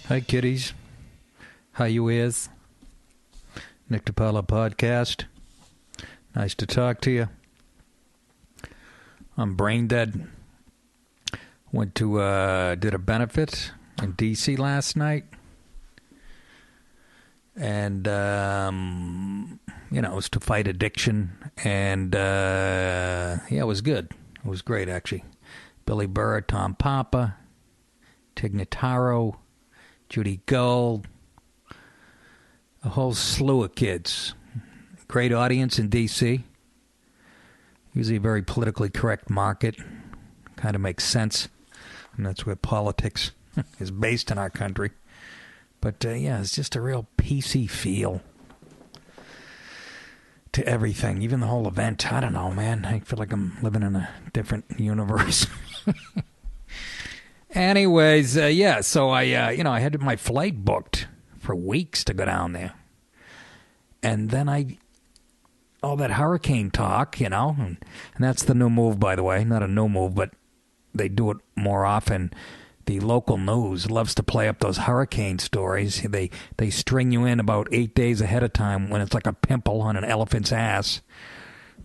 Hi, kiddies. How you is? Nick DiPaolo podcast. Nice to talk to you. I'm brain dead. Went to, did a benefit in D.C. last night. And, you know, it was to fight addiction. And, yeah, it was good. It was great, actually. Billy Burr, Tom Papa, Tig Notaro, Judy Gold, a whole slew of kids. Great audience in D.C. Usually a very politically correct market. Kind of makes sense. And that's where politics is based in our country. But, yeah, it's just a real PC feel to everything. Even the whole event. I don't know, man. I feel like I'm living in a different universe. Anyways, yeah, so I had my flight booked for weeks to go down there. And then all that hurricane talk, you know, and that's the new move, by the way. Not a new move, but they do it more often. The local news loves to play up those hurricane stories. They string you in about 8 days ahead of time when it's like a pimple on an elephant's ass,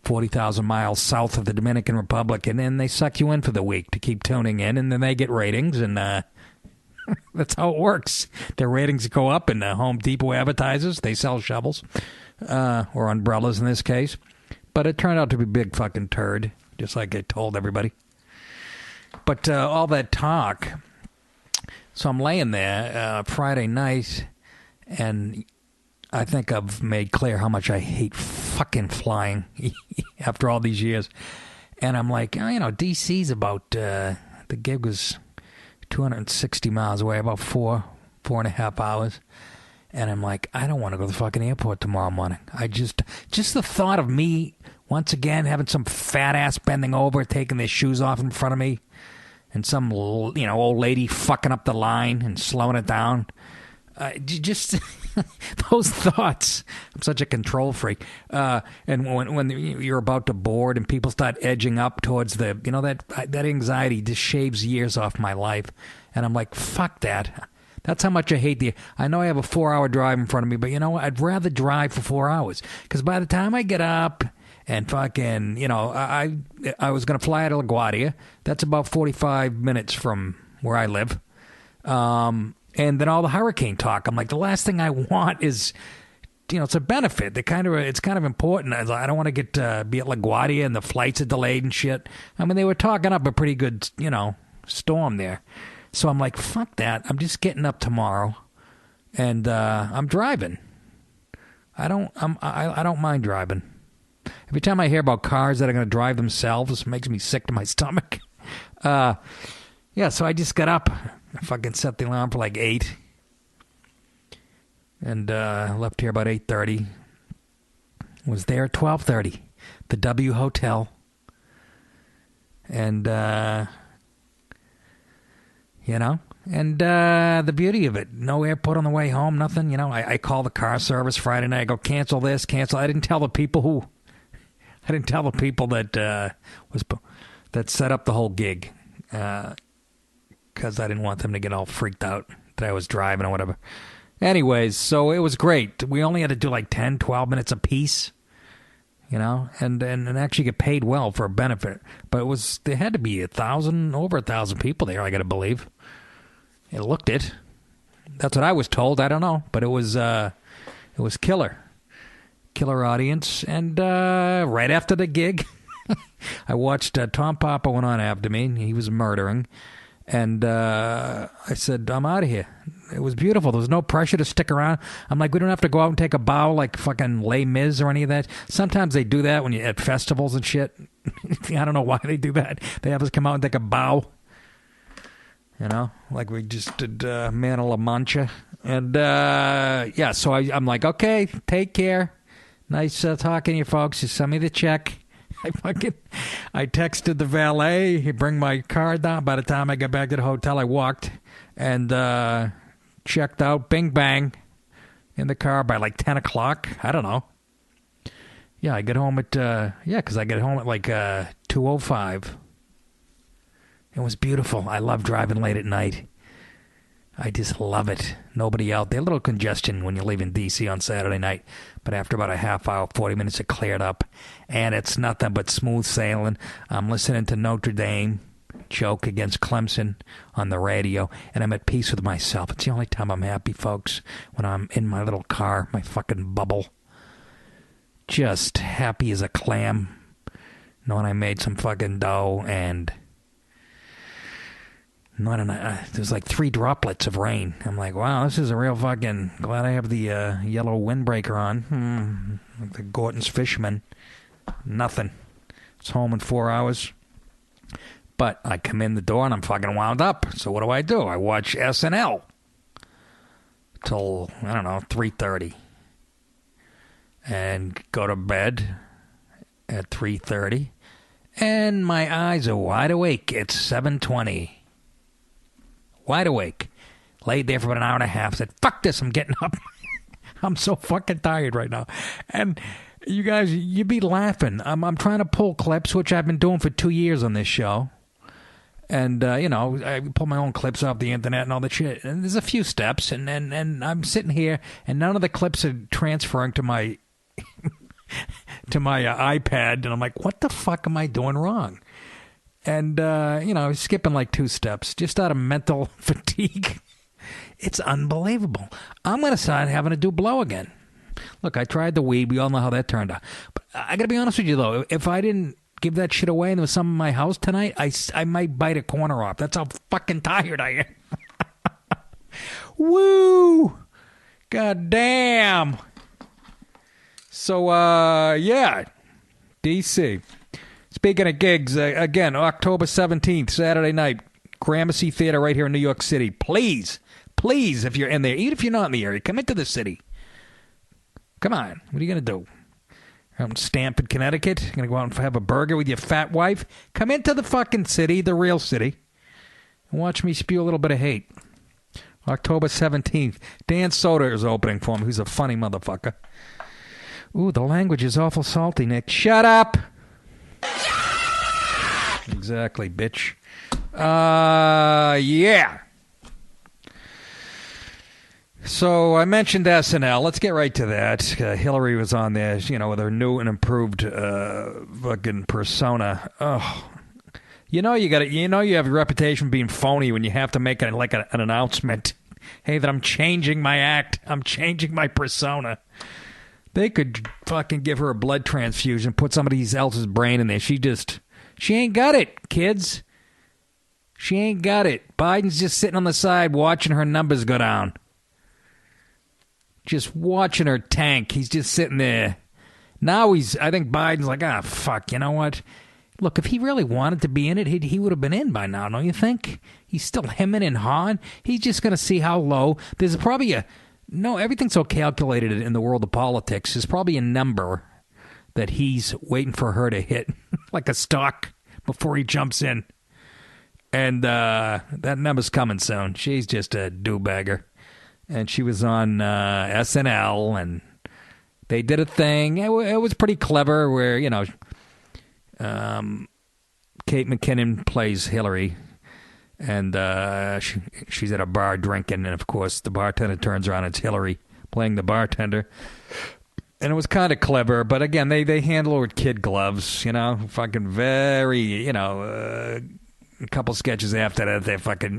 40,000 miles south of the Dominican Republic, and then they suck you in for the week to keep tuning in, and then they get ratings, and that's how it works. Their ratings go up, and Home Depot advertises. They sell shovels, or umbrellas in this case. But it turned out to be a big fucking turd, just like I told everybody. But all that talk, so I'm laying there Friday night, and I think I've made clear how much I hate fucking flying after all these years. And I'm like, oh, you know, DC's about, the gig was 260 miles away, about 4.5 hours. And I'm like, I don't want to go to the fucking airport tomorrow morning. Just the thought of me, once again, having some fat ass bending over, taking their shoes off in front of me, and some, you know, old lady fucking up the line and slowing it down. Just those thoughts. I'm such a control freak. And when you're about to board and people start edging up towards the, you know, that anxiety just shaves years off my life. And I'm like, fuck that. That's how much I hate I know I have a 4-hour drive in front of me, but you know what? I'd rather drive for 4 hours. Because by the time I get up and fucking, you know, I was going to fly out of LaGuardia. That's about 45 minutes from where I live. And then all the hurricane talk. I'm like, the last thing I want is, you know, it's a benefit. It's kind of important. I don't want to get be at LaGuardia and the flights are delayed and shit. I mean, they were talking up a pretty good, you know, storm there. So I'm like, fuck that. I'm just getting up tomorrow, and I'm driving. I don't mind driving. Every time I hear about cars that are going to drive themselves, it makes me sick to my stomach. Yeah, so I just got up. I fucking set the alarm for like 8. And left here about 8:30. Was there at 12:30. The W Hotel. And, you know, and the beauty of it, no airport on the way home, nothing. You know, I call the car service Friday night. I go, cancel this, cancel. I didn't tell the people that that set up the whole gig. Because I didn't want them to get all freaked out that I was driving or whatever. Anyways, so it was great. We only had to do like 10, 12 minutes apiece, you know, and actually get paid well for a benefit. But there had to be over 1,000 people there, I got to believe. It looked it. That's what I was told. I don't know, but it was killer audience. And right after the gig, I watched Tom Papa went on after me. He was murdering. And I said, I'm out of here. It was beautiful. There was no pressure to stick around. I'm like, we don't have to go out and take a bow like fucking Les Mis or any of that. Sometimes they do that when you're at festivals and shit. I don't know why they do that. They have us come out and take a bow. You know, like we just did Man of La Mancha. And, yeah, so I'm like, okay, take care. Nice talking to you folks. Just send me the check. I texted the valet. He bring my car down. By the time I got back to the hotel, I walked and checked out. Bing bang in the car by like 10 o'clock. I don't know. Yeah, I get home at because I get home at like 2:05. It was beautiful. I love driving late at night. I just love it. Nobody out there. A little congestion when you're leaving D.C. on Saturday night. But after about a half hour, 40 minutes, it cleared up. And it's nothing but smooth sailing. I'm listening to Notre Dame choke against Clemson on the radio. And I'm at peace with myself. It's the only time I'm happy, folks. When I'm in my little car, my fucking bubble. Just happy as a clam. Knowing I made some fucking dough and... there's like 3 droplets of rain. I'm like, wow, this is a real fucking... Glad I have the yellow windbreaker on. Like the Gorton's Fisherman. Nothing. It's home in 4 hours. But I come in the door and I'm fucking wound up. So what do? I watch SNL. Till, I don't know, 3:30. And go to bed at 3:30. And my eyes are wide awake. It's 7:20. Wide awake. Laid there for about an hour and a half. Said, fuck this, I'm getting up. I'm so fucking tired right now. And you guys, you'd be laughing. I'm trying to pull clips, which I've been doing for 2 years on this show. And, I pull my own clips off the internet and all that shit. And there's a few steps. And I'm sitting here, and none of the clips are transferring to my to my iPad. And I'm like, what the fuck am I doing wrong? And, I was skipping like 2 steps just out of mental fatigue. It's unbelievable. I'm going to start having to do blow again. Look, I tried the weed. We all know how that turned out. But I got to be honest with you, though. If I didn't give that shit away and there was some in my house tonight, I might bite a corner off. That's how fucking tired I am. Woo! God damn. So, yeah. D.C., speaking of gigs, again, October 17th, Saturday night, Gramercy Theater right here in New York City. Please, if you're in there, even if you're not in the area, come into the city. Come on. What are you going to do? Stamp in Connecticut? You're going to go out and have a burger with your fat wife? Come into the fucking city, the real city, and watch me spew a little bit of hate. October 17th. Dan Soder is opening for me. Who's a funny motherfucker. Ooh, the language is awful salty, Nick. Shut up! Exactly, bitch. Yeah. So I mentioned SNL. Let's get right to that. Hillary was on there, with her new and improved fucking persona. Oh, you have a reputation for being phony when you have to make an announcement. Hey, that I'm changing my act. I'm changing my persona. They could fucking give her a blood transfusion, put somebody else's brain in there. She ain't got it, kids. She ain't got it. Biden's just sitting on the side watching her numbers go down. Just watching her tank. He's just sitting there. Now I think Biden's like, fuck, you know what? Look, if he really wanted to be in it, he would have been in by now, don't you think? He's still hemming and hawing. He's just going to see how low. There's probably everything's so calculated in the world of politics. There's probably a number that he's waiting for her to hit, like a stock, before he jumps in. And that number's coming soon. She's just a do-bagger. And she was on SNL, and they did a thing. It was pretty clever where, Kate McKinnon plays Hillary, and she's at a bar drinking, and, of course, the bartender turns around, and it's Hillary playing the bartender. And it was kind of clever, but, again, they handle it with kid gloves, fucking very, a couple sketches after that, they're fucking,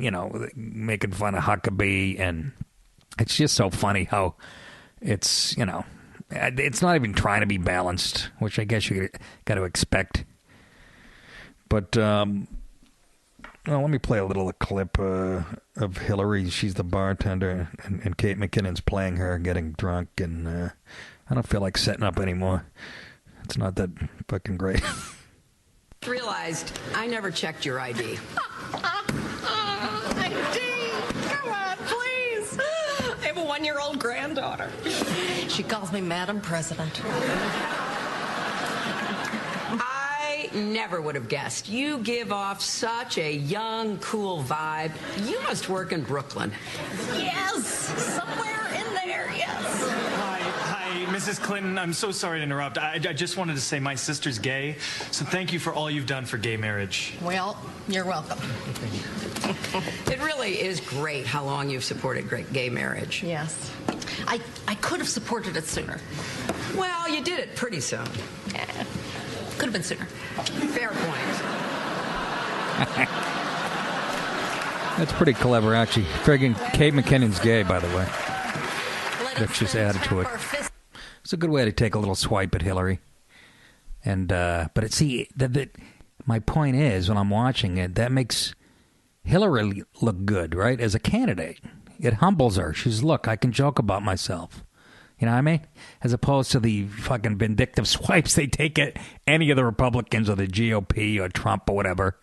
making fun of Huckabee, and it's just so funny how it's, it's not even trying to be balanced, which I guess you got to expect. But, let me play a little clip of Hillary. She's the bartender, and Kate McKinnon's playing her, getting drunk, and I don't feel like setting up anymore. It's not that fucking great. Realized I never checked your ID. Come on, please. I have a 1-year-old granddaughter. She calls me Madam President. I never would have guessed. You give off such a young, cool vibe. You must work in Brooklyn. Yes, somewhere in there, yes. Hi, Hi, Mrs. Clinton. I'm so sorry to interrupt. I just wanted to say my sister's gay, so thank you for all you've done for gay marriage. Well, you're welcome. It really is great how long you've supported gay marriage. Yes. I could have supported it sooner. Well, you did it pretty soon. Could have been sooner. Fair point. That's pretty clever, actually. Friggin' Kate McKinnon's gay, by the way. That's just added to it. It's a good way to take a little swipe at Hillary. And but my point is, when I'm watching it, that makes Hillary look good, right, as a candidate. It humbles her. She's, look, I can joke about myself. You know what I mean? As opposed to the fucking vindictive swipes they take at any of the Republicans or the GOP or Trump or whatever.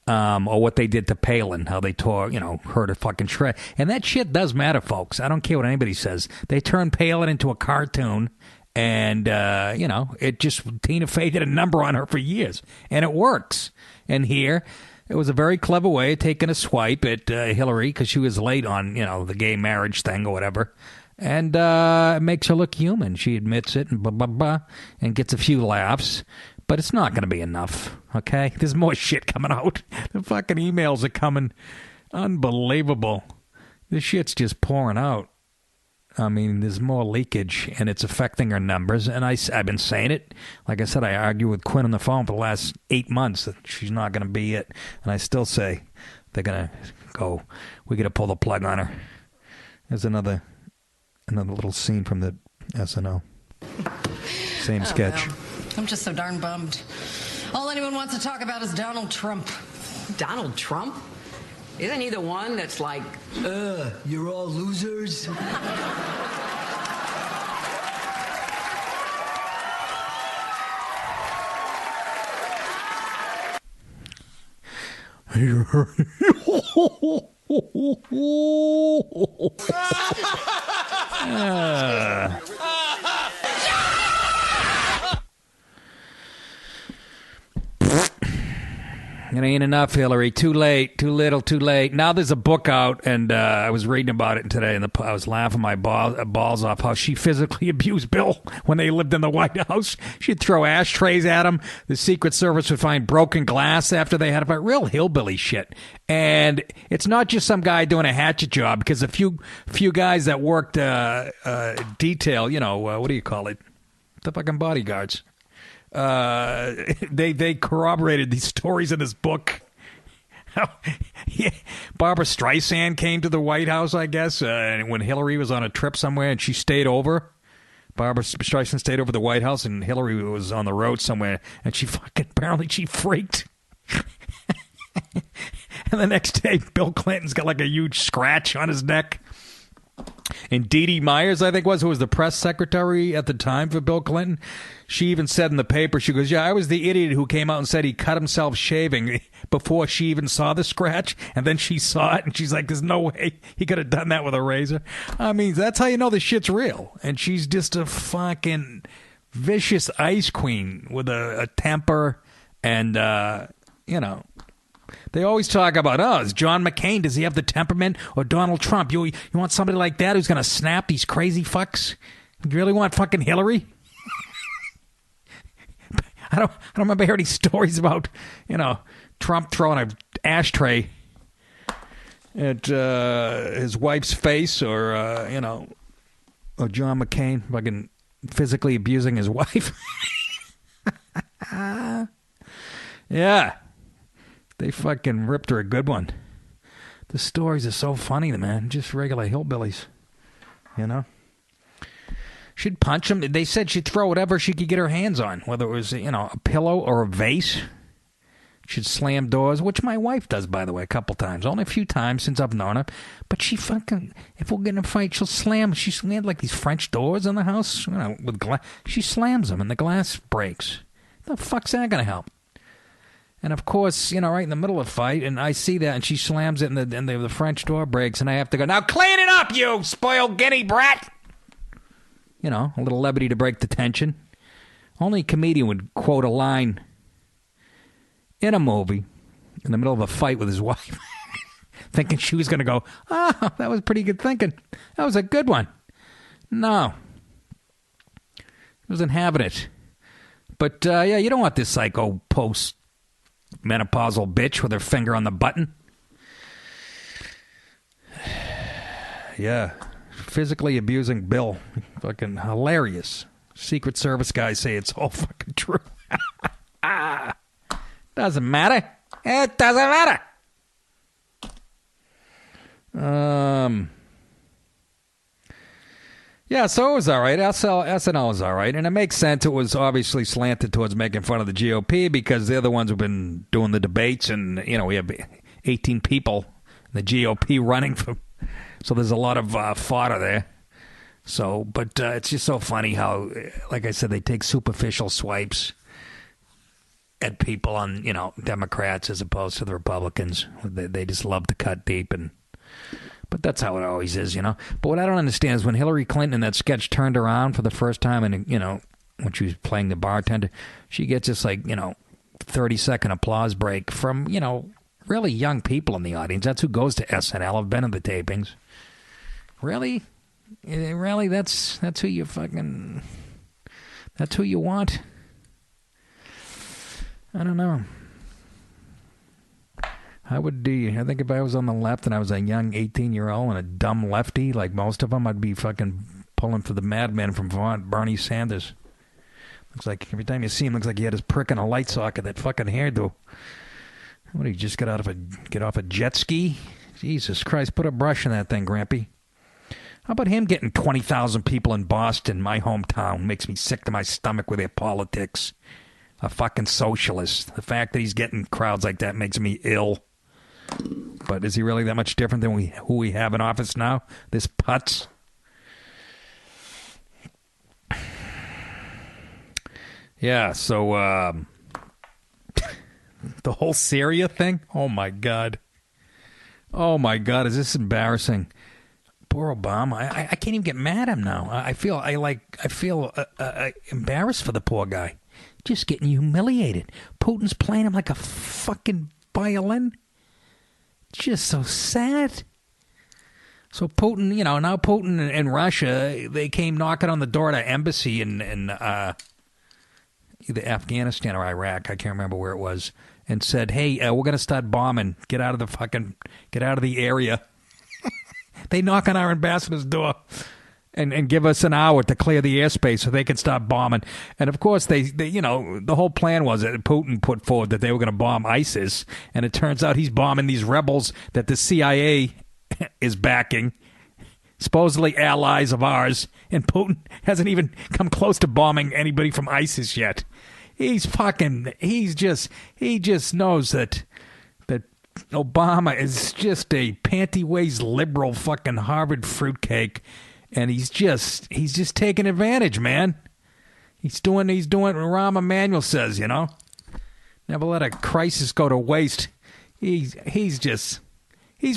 Or what they did to Palin, how they tore, her to fucking shred. And that shit does matter, folks. I don't care what anybody says. They turned Palin into a cartoon, and, it just, Tina Fey did a number on her for years. And it works. And here, it was a very clever way of taking a swipe at Hillary, because she was late on, the gay marriage thing or whatever. And it makes her look human. She admits it and blah, blah, blah, and gets a few laughs. But it's not going to be enough, okay? There's more shit coming out. The fucking emails are coming. Unbelievable. This shit's just pouring out. I mean, there's more leakage, and it's affecting her numbers. And I've been saying it. Like I said, I argue with Quinn on the phone for the last 8 months that she's not going to be it. And I still say they're going to go, we got to pull the plug on her. There's another little scene from the SNL. Same sketch. Well. I'm just so darn bummed. All anyone wants to talk about is Donald Trump. Donald Trump? Isn't he the one that's like, you're all losers? It ain't enough, Hillary. Too late. Too little. Too late. Now there's a book out, and I was reading about it today, and I was laughing my balls off how she physically abused Bill when they lived in the White House. She'd throw ashtrays at him. The Secret Service would find broken glass after they had about real hillbilly shit. And it's not just some guy doing a hatchet job, because a few guys that worked detail, what do you call it? The fucking bodyguards. They corroborated these stories in this book. Barbara Streisand came to the White House, I guess, when Hillary was on a trip somewhere, and she stayed over. Barbara Streisand stayed over the White House, and Hillary was on the road somewhere, and she freaked. And the next day, Bill Clinton's got like a huge scratch on his neck. And Dee Dee Myers, I think who was the press secretary at the time for Bill Clinton, she even said in the paper, she goes, I was the idiot who came out and said he cut himself shaving before she even saw the scratch. And then she saw it, and she's like, there's no way he could have done that with a razor. I mean, that's how you know the shit's real. And she's just a fucking vicious ice queen with a temper. And, they always talk about, is John McCain, does he have the temperament, or Donald Trump? You want somebody like that who's going to snap these crazy fucks? You really want fucking Hillary? I don't remember hearing any stories about, Trump throwing an ashtray at his wife's face, or John McCain fucking physically abusing his wife. Yeah. They fucking ripped her a good one. The stories are so funny, man. Just regular hillbillies, She'd punch him. They said she'd throw whatever she could get her hands on, whether it was, a pillow or a vase. She'd slam doors, which my wife does, by the way, a couple times. Only a few times since I've known her. But she fucking, if we're getting in a fight, she'll slam. We had like these French doors in the house, with glass. She slams them and the glass breaks. The fuck's that going to help? And, of course, right in the middle of the fight, and I see that, and she slams it, and the French door breaks, and I have to go, now clean it up, you spoiled guinea brat! A little levity to break the tension. Only a comedian would quote a line in a movie in the middle of a fight with his wife, thinking she was going to go, that was pretty good thinking. That was a good one. No. Wasn't having it. But, yeah, you don't want this psycho post-menopausal bitch with her finger on the button. Yeah. Physically abusing Bill. Fucking hilarious. Secret Service guys say it's all fucking true. Doesn't matter. It doesn't matter. Yeah, so it was all right. SNL was all right. And it makes sense. It was obviously slanted towards making fun of the GOP because they're the ones who've been doing the debates. And, you know, we have 18 people in the GOP running for. So there's a lot of fodder there. So, but it's just so funny how, like I said, they take superficial swipes at people on, you know, Democrats as opposed to the Republicans. They just love to cut deep, but that's how it always is, you know. But what I don't understand is when Hillary Clinton in that sketch turned around for the first time, and you know, when she was playing the bartender, she gets this 30-second applause break from, you know, really young people in the audience. That's who goes to SNL. I've been in the tapings. Really, that's who you fucking. That's who you want. I don't know. I think if I was on the left and I was a young 18-year-old and a dumb lefty like most of them, I'd be fucking pulling for the madman from Vermont, Bernie Sanders. Looks like every time you see him, looks like he had his prick in a light socket, that fucking hairdo. What, he just get off a jet ski? Jesus Christ, put a brush in that thing, Grampy. How about him getting 20,000 people in Boston, my hometown? Makes me sick to my stomach with their politics. A fucking socialist. The fact that he's getting crowds like that makes me ill. But is he really that much different than who we have in office now? This putz? Yeah, so the whole Syria thing? Oh my God, is this embarrassing? Poor Obama. I can't even get mad at him now. I feel embarrassed for the poor guy. Just getting humiliated. Putin's playing him like a fucking violin. Just so sad. So Putin, you know, now Putin and Russia, they came knocking on the door of the embassy in either Afghanistan or Iraq, I can't remember where it was, and said, hey, we're going to start bombing. Get out of the area. They knock on our ambassador's door and give us an hour to clear the airspace so they can stop bombing. And of course, they you know, the whole plan was that Putin put forward that they were going to bomb ISIS, and it turns out he's bombing these rebels that the CIA is backing, supposedly allies of ours, and Putin hasn't even come close to bombing anybody from ISIS yet. He just knows that Obama is just a panty-waist liberal fucking Harvard fruitcake, and he's just taking advantage, man. He's doing what Rahm Emanuel says, you know. Never let a crisis go to waste. He's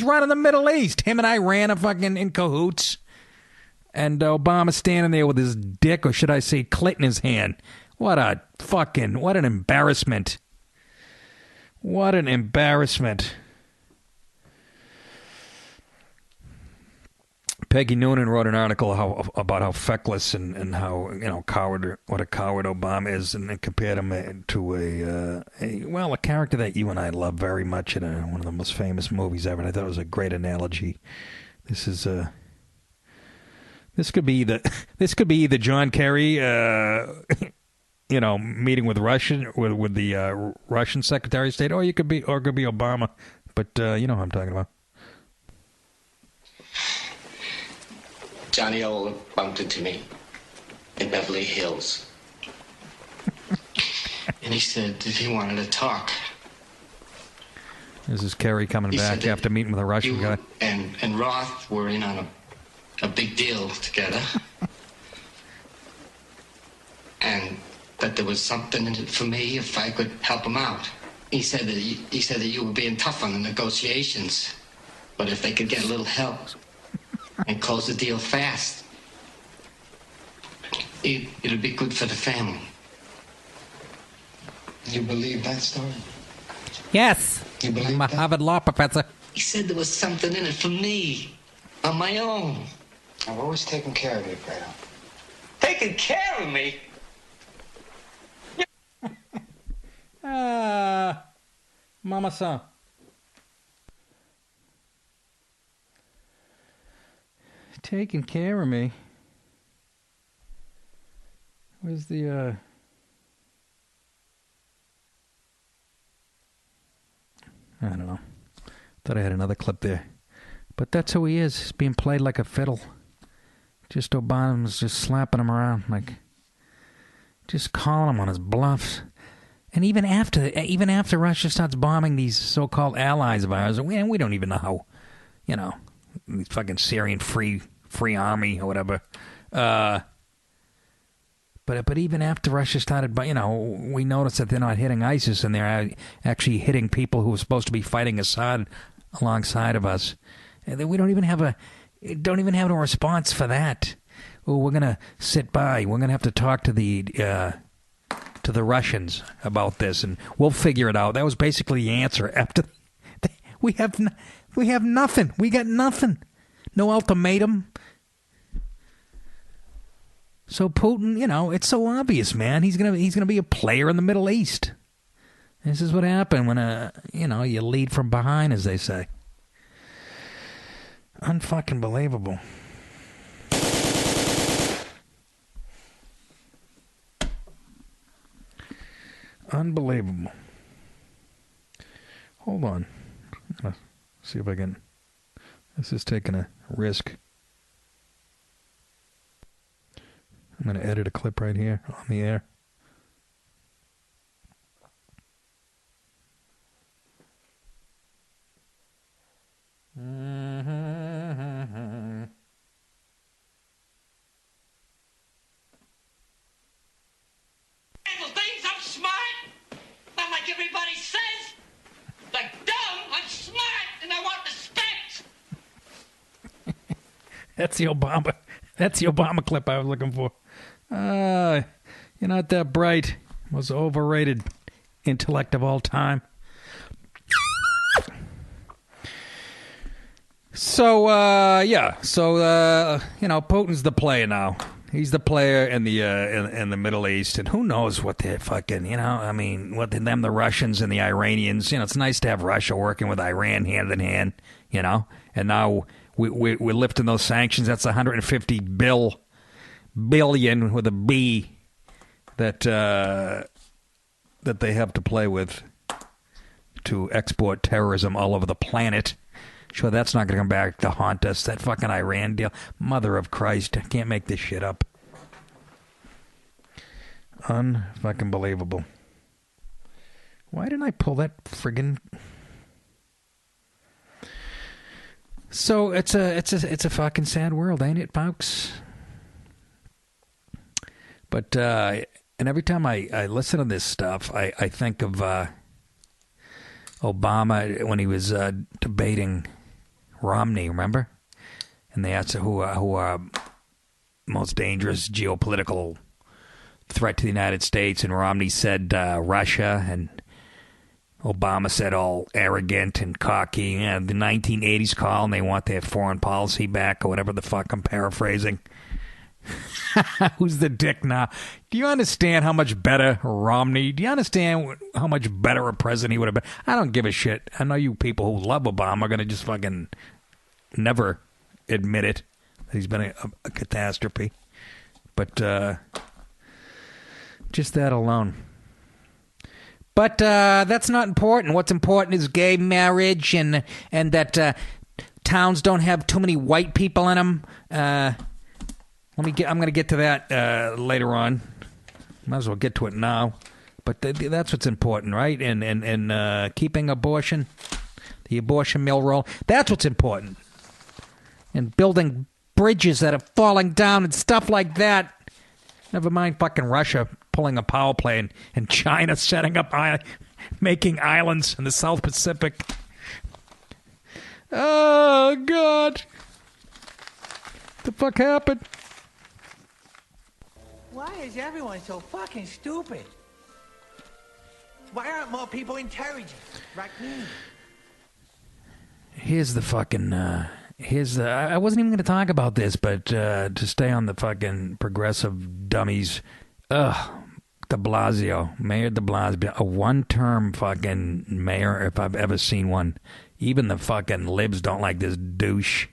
running the Middle East. Him and Iran are fucking in cahoots. And Obama's standing there with his dick, or should I say clit in his hand. What an embarrassment. What an embarrassment. Peggy Noonan wrote an article about how feckless and how, you know, what a coward Obama is, and compared him to a character that you and I love very much in one of the most famous movies ever. And I thought it was a great analogy. This could be either John Kerry, you know, meeting with the Russian Secretary of State, or it could be Obama. But you know who I'm talking about. Johnny O bumped into me in Beverly Hills. And he said that he wanted to talk. This is Kerry coming back after meeting with a Russian guy. And Roth were in on a big deal together. And that there was something in it for me if I could help him out. He said that you were being tough on the negotiations, but if they could get a little help and close the deal fast, it'll be good for the family. You believe that story? Yes. You believe I'm a Harvard law professor. He said there was something in it for me, on my own. I've always taken care of you, Fredo. Taking care of me? Mama-san. Taking care of me. Where's the, I don't know. Thought I had another clip there. But that's who he is. He's being played like a fiddle. Just Obama's just slapping him around, like, just calling him on his bluffs. And even after Russia starts bombing these so-called allies of ours, we don't even know how, these fucking Syrian free army or whatever. But even after Russia started, we noticed that they're not hitting ISIS and they're actually hitting people who are supposed to be fighting Assad alongside of us. And we don't even have a response for that. Oh, we're gonna sit by. We're gonna have to talk to the Russians about this, and we'll figure it out. That was basically the answer. After we have nothing. We got nothing. No ultimatum. So Putin, it's so obvious, man. He's gonna be a player in the Middle East. This is what happened when you lead from behind, as they say. Unfucking believable. Unbelievable. Hold on. Let's see if I can. This is taking a risk. I'm going to edit a clip right here on the air. Things I'm smart, not like everybody says. Like dumb, I'm smart, and I want respect. That's the Obama clip I was looking for. You're not that bright. Most overrated intellect of all time. So, Putin's the player now. He's the player in the Middle East, and who knows what they're fucking, the Russians and the Iranians. It's nice to have Russia working with Iran hand in hand, and now we're lifting those sanctions. That's 150 billion with a B that they have to play with to export terrorism all over the planet. Sure, that's not going to come back to haunt us. That fucking Iran deal. Mother of Christ. I can't make this shit up. Unfucking believable. Why didn't I pull that friggin'... So, it's a fucking sad world, ain't it, folks? But, and every time I listen to this stuff, I think of Obama when he was debating Romney, remember? And they asked who are most dangerous geopolitical threat to the United States, and Romney said Russia, and Obama said all arrogant and cocky. The 1980s call, and they want their foreign policy back, or whatever the fuck I'm paraphrasing. Who's the dick now? Do you understand how much better Romney? Do you understand how much better a president he would have been? I don't give a shit. I know you people who love Obama are going to just fucking never admit it, that he's been a catastrophe. But just that alone. But that's not important. What's important is gay marriage and that towns don't have too many white people in them. I'm going to get to that later on. Might as well get to it now. But that's what's important, right? And keeping abortion, the abortion mill roll. That's what's important. And building bridges that are falling down and stuff like that. Never mind fucking Russia pulling a power plant and China setting up, making islands in the South Pacific. Oh, God. What the fuck happened? Why is everyone so fucking stupid? Why aren't more people intelligent like me? Here's the fucking, I wasn't even going to talk about this, but to stay on the fucking progressive dummies, the de Blasio, Mayor de Blasio, a one-term fucking mayor if I've ever seen one. Even the fucking libs don't like this douche.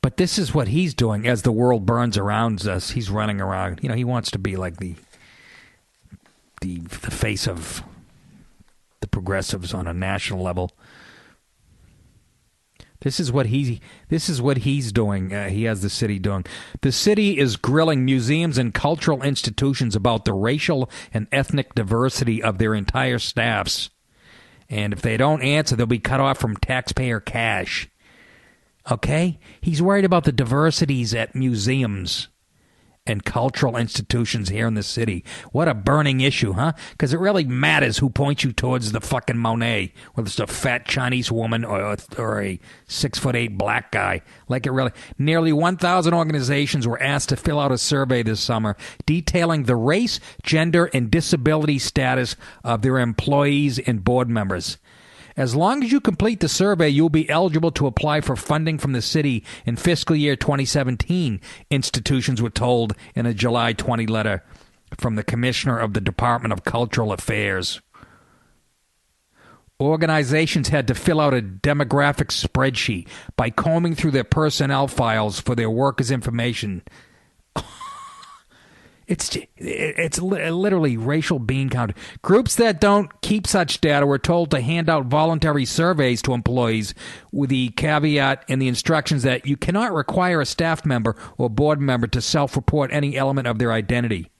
But this is what he's doing as the world burns around us. He's running around. He wants to be like the face of the progressives on a national level. This is what he's doing. He has the city doing. The city is grilling museums and cultural institutions about the racial and ethnic diversity of their entire staffs. And if they don't answer, they'll be cut off from taxpayer cash. Okay? He's worried about the diversities at museums and cultural institutions here in the city. What a burning issue, huh? Because it really matters who points you towards the fucking Monet, whether it's a fat Chinese woman or a 6'8" black guy. Like it really. Nearly 1,000 organizations were asked to fill out a survey this summer detailing the race, gender, and disability status of their employees and board members. As long as you complete the survey, you'll be eligible to apply for funding from the city in fiscal year 2017, institutions were told in a July 20 letter from the Commissioner of the Department of Cultural Affairs. Organizations had to fill out a demographic spreadsheet by combing through their personnel files for their workers' information. It's literally racial bean count. Groups that don't keep such data were told to hand out voluntary surveys to employees with the caveat and the instructions that you cannot require a staff member or board member to self-report any element of their identity.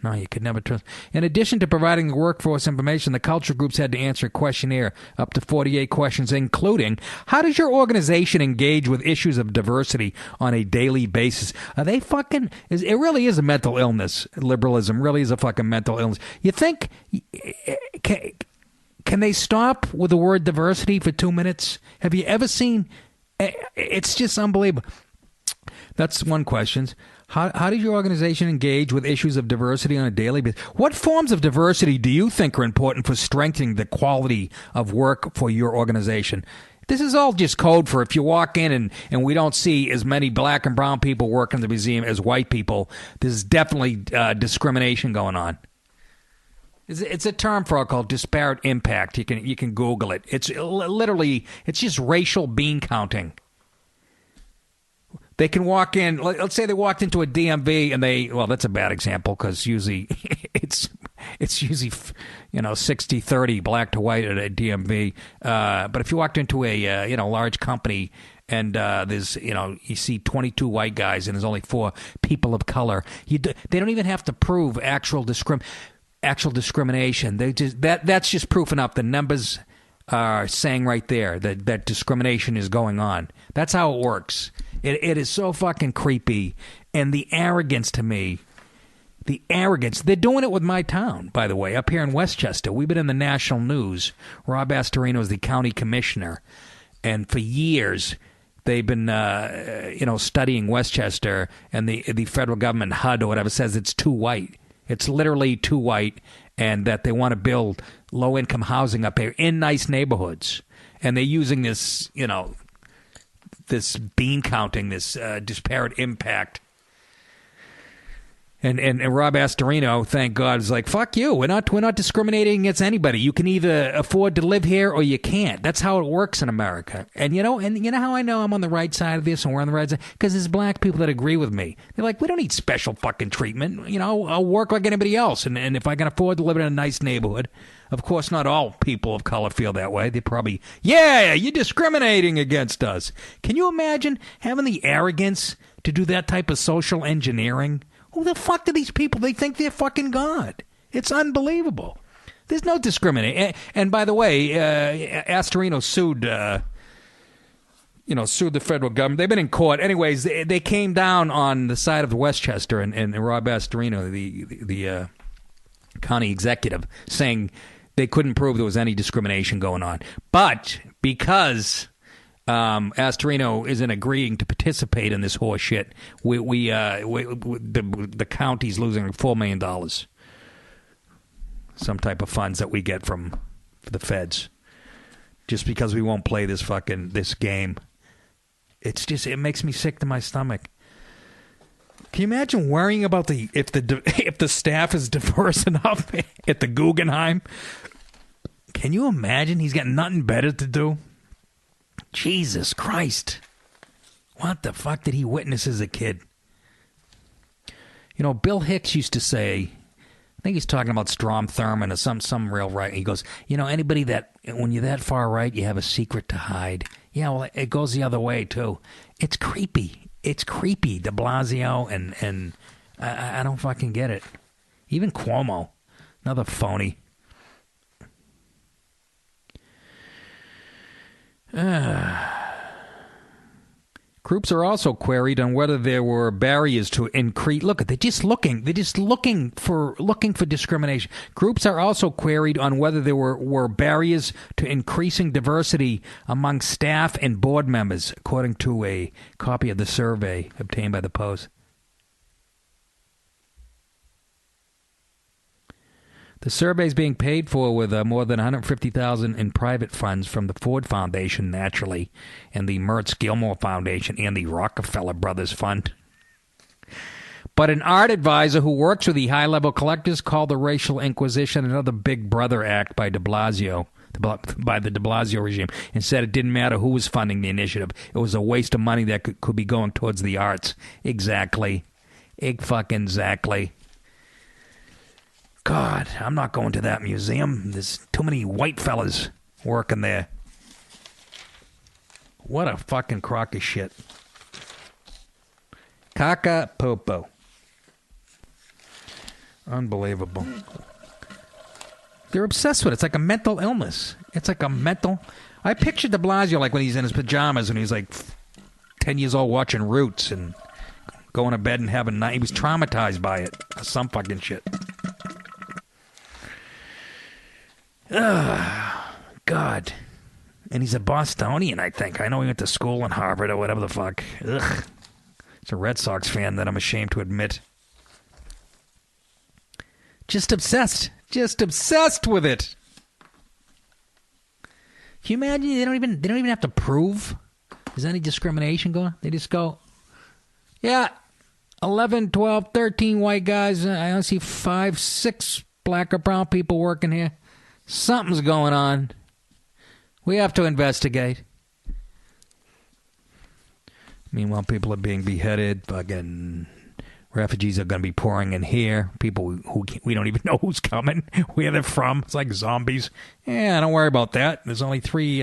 No, you could never trust. In addition to providing the workforce information, the culture groups had to answer a questionnaire, up to 48 questions, including, how does your organization engage with issues of diversity on a daily basis? Are they fucking... It really is a mental illness. Liberalism really is a fucking mental illness. You think... Can they stop with the word diversity for 2 minutes? Have you ever seen... It's just unbelievable. That's one question. How does your organization engage with issues of diversity on a daily basis? What forms of diversity do you think are important for strengthening the quality of work for your organization? This is all just code for if you walk in and we don't see as many black and brown people work in the museum as white people, there's definitely discrimination going on. It's a term for it called disparate impact. You can Google it. It's literally, it's just racial bean counting. They can walk in, let's say they walked into a DMV and well, that's a bad example because usually it's usually, 60-30 black to white at a DMV. But if you walked into a, large company and there's, you see 22 white guys and there's only 4 people of color, they don't even have to prove actual discrimination. They just, that's just proof enough. The numbers are saying right there that discrimination is going on. That's how it works. It is so fucking creepy. And the arrogance to me, they're doing it with my town, by the way, up here in Westchester. We've been in the national news. Rob Astorino is the county commissioner. And for years, they've been, studying Westchester, and the federal government, HUD or whatever, says it's too white. It's literally too white, and that they want to build low-income housing up here in nice neighborhoods. And they're using this, this bean counting, this disparate impact. And Rob Astorino, thank God, is like, fuck you. We're not discriminating against anybody. You can either afford to live here or you can't. That's how it works in America. And you know how I know I'm on the right side of this and we're on the right side? Because there's black people that agree with me. They're like, we don't need special fucking treatment. I'll work like anybody else. And if I can afford to live in a nice neighborhood. Of course, not all people of color feel that way. They probably, yeah, you're discriminating against us. Can you imagine having the arrogance to do that type of social engineering? Who the fuck do these people? They think they're fucking God. It's unbelievable. There's no discrimination. And by the way, Astorino sued the federal government. They've been in court. Anyways, they came down on the side of Westchester and Rob Astorino, the county executive, saying they couldn't prove there was any discrimination going on. But because Astorino isn't agreeing to participate in this horse shit, the county's losing $4 million. Some type of funds that we get from the feds. Just because we won't play this game. It makes me sick to my stomach. Can you imagine worrying about if the staff is diverse enough at the Guggenheim? Can you imagine? He's got nothing better to do. Jesus Christ! What the fuck did he witness as a kid? You know, Bill Hicks used to say, I think he's talking about Strom Thurmond or some real right. He goes, you know, anybody that, when you're that far right, you have a secret to hide. Yeah, well, it goes the other way, too. It's creepy. It's creepy, de Blasio, and I don't fucking get it. Even Cuomo, another phony. Groups are also queried on whether there were barriers to increase. Look, they're just looking for discrimination. Groups are also queried on whether there were barriers to increasing diversity among staff and board members, according to a copy of the survey obtained by the Post. The survey is being paid for with more than $150,000 in private funds from the Ford Foundation, naturally, and the Mertz Gilmore Foundation and the Rockefeller Brothers Fund. But an art advisor who works with the high-level collectors called the racial inquisition another Big Brother act by de Blasio, by the de Blasio regime, and said it didn't matter who was funding the initiative. It was a waste of money that could be going towards the arts. Exactly. Exactly. God, I'm not going to that museum. There's too many white fellas working there. What a fucking crock of shit. Caca popo. Unbelievable. They're obsessed with it. It's like a mental illness. I pictured de Blasio like when he's in his pajamas and he's like 10 years old watching Roots and going to bed and having night. He was traumatized by it. Some fucking shit. God. And he's a Bostonian, I think. I know he went to school in Harvard or whatever the fuck. Ugh. He's a Red Sox fan that I'm ashamed to admit. Just obsessed. Just obsessed with it. Can you imagine? They don't even have to prove there's any discrimination going on. They just go, yeah, 11, 12, 13 white guys. I only see 5, 6 black or brown people working here. Something's going on. We have to investigate. Meanwhile, people are being beheaded. Fucking refugees are going to be pouring in here. People who we don't even know who's coming, where they're from. It's like zombies. Yeah, don't worry about that. There's only three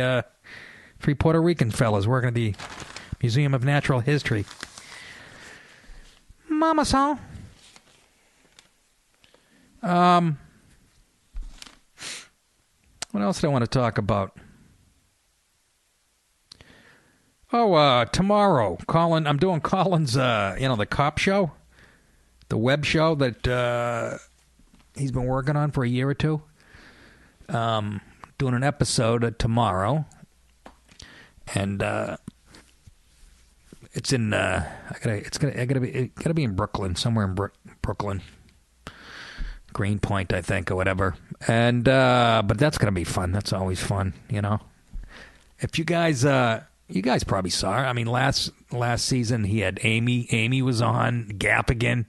Puerto Rican fellas working at the Museum of Natural History. Mama son. What else do I want to talk about? Oh, tomorrow, I'm doing Colin's, the cop show, the web show that he's been working on for a year or two. Doing an episode tomorrow, and it's in I gotta be in Brooklyn, somewhere in Brooklyn. Greenpoint, I think, or whatever. And but that's gonna be fun. That's always fun, you know. If you guys probably saw her. I mean, last season he had Amy. Amy was on Gap again.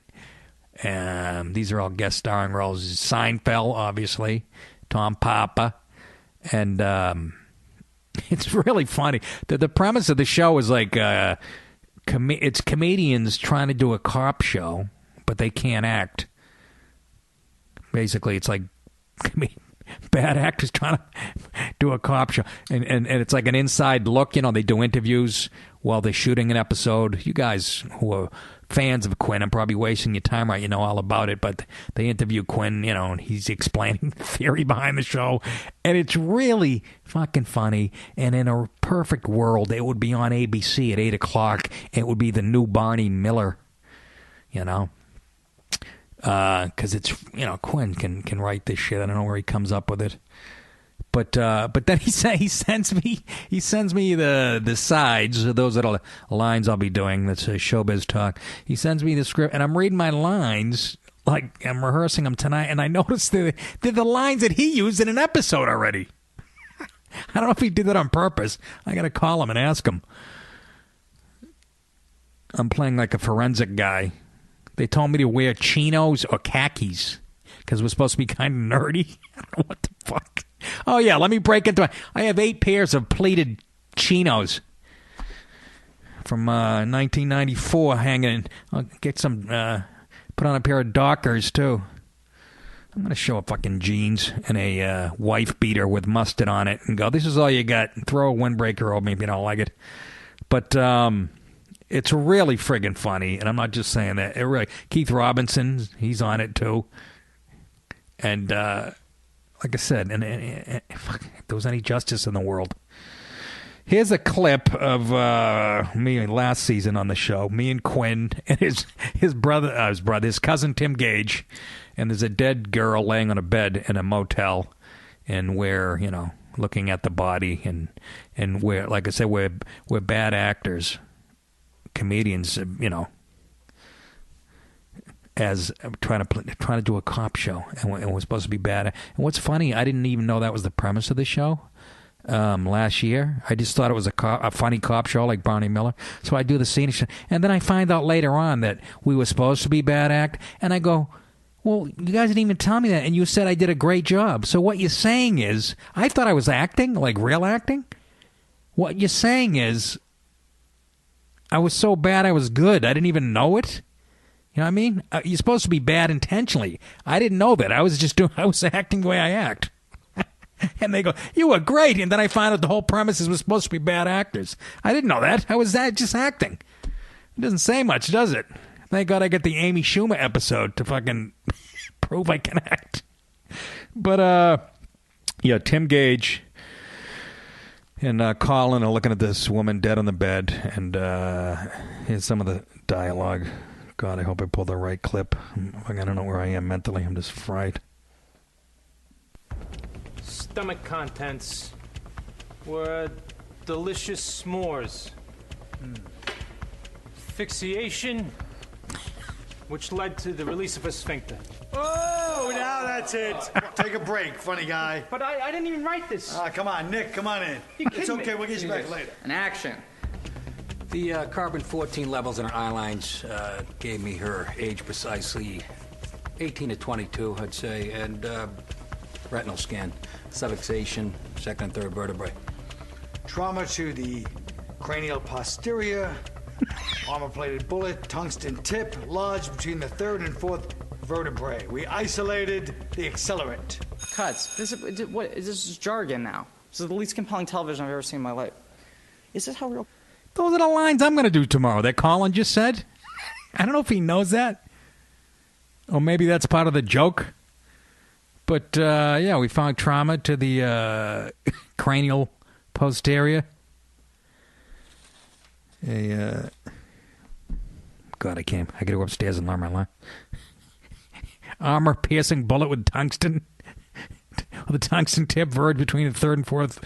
These are all guest starring roles. Seinfeld, obviously. Tom Papa, and it's really funny. The premise of the show is like it's comedians trying to do a cop show, but they can't act. Basically, it's like bad actors trying to do a cop show. And it's like an inside look. You know, they do interviews while they're shooting an episode. You guys who are fans of Quinn, I'm probably wasting your time, right? You know all about it. But they interview Quinn, you know, and he's explaining the theory behind the show. And it's really fucking funny. And in a perfect world, it would be on ABC at 8 o'clock. It would be the new Barney Miller, you know. Because it's, you know, Quinn can write this shit. I don't know where he comes up with it, but then he sends me the sides. Those are the lines I'll be doing. That's showbiz talk. He sends me the script, and I'm reading my lines like I'm rehearsing them tonight. And I noticed they're the lines that he used in an episode already. I don't know if he did that on purpose. I got to call him and ask him. I'm playing like a forensic guy. They told me to wear chinos or khakis because we're supposed to be kind of nerdy. I don't know what the fuck. Oh, yeah, let me break into it. I have 8 pairs of pleated chinos from 1994 hanging. I'll get some, put on a pair of Dockers, too. I'm going to show up fucking jeans and a wife beater with mustard on it and go, this is all you got. Throw a windbreaker over me if you don't like it. But it's really friggin' funny, and I'm not just saying that. It really, Keith Robinson, he's on it, too. And like I said, and fuck, if there was any justice in the world. Here's a clip of me last season on the show. Me and Quinn and his brother, his cousin Tim Gage, and there's a dead girl laying on a bed in a motel, and we're looking at the body, and we're, like I said, we're bad actors, comedians, as trying to do a cop show, and we're supposed to be bad. And what's funny, I didn't even know that was the premise of the show. Last year, I just thought it was a funny cop show like Barney Miller. So I do the scene, and then I find out later on that we were supposed to be bad act, and I go, well, you guys didn't even tell me that, and you said I did a great job. So what you're saying is, I thought I was acting, like real acting. What you're saying is, I was so bad I was good. I didn't even know it. You know what I mean? You're supposed to be bad intentionally. I didn't know that. I was acting the way I act. And they go, you were great. And then I find out the whole premise is we're supposed to be bad actors. I didn't know that. I was just acting. It doesn't say much, does it? Thank God I get the Amy Schumer episode to fucking prove I can act. But, yeah, Tim Gage and Colin are looking at this woman dead on the bed. And here's some of the dialogue. God, I hope I pull the right clip. I don't know where I am mentally. I'm just fried. Stomach contents were delicious s'mores. Asphyxiation, which led to the release of a sphincter. Oh, now that's it. Take a break, funny guy. But I didn't even write this. Come on, Nick, come on in. It's okay, we'll get you back later. An action. The carbon-14 levels in her eye lines gave me her age precisely 18 to 22, I'd say, and retinal scan, subluxation, second and third vertebrae. Trauma to the cranial posterior, armor-plated bullet, tungsten tip, lodged between the third and fourth vertebrae. We isolated the accelerant. Cuts. This is jargon now. This is the least compelling television I've ever seen in my life. Is this how real... Those are the lines I'm going to do tomorrow that Colin just said. I don't know if he knows that. Or maybe that's part of the joke. But, yeah, we found trauma to the cranial posterior. God, I got to go upstairs and learn my line. Armor-piercing bullet with tungsten. With a tungsten tip verge between the third and fourth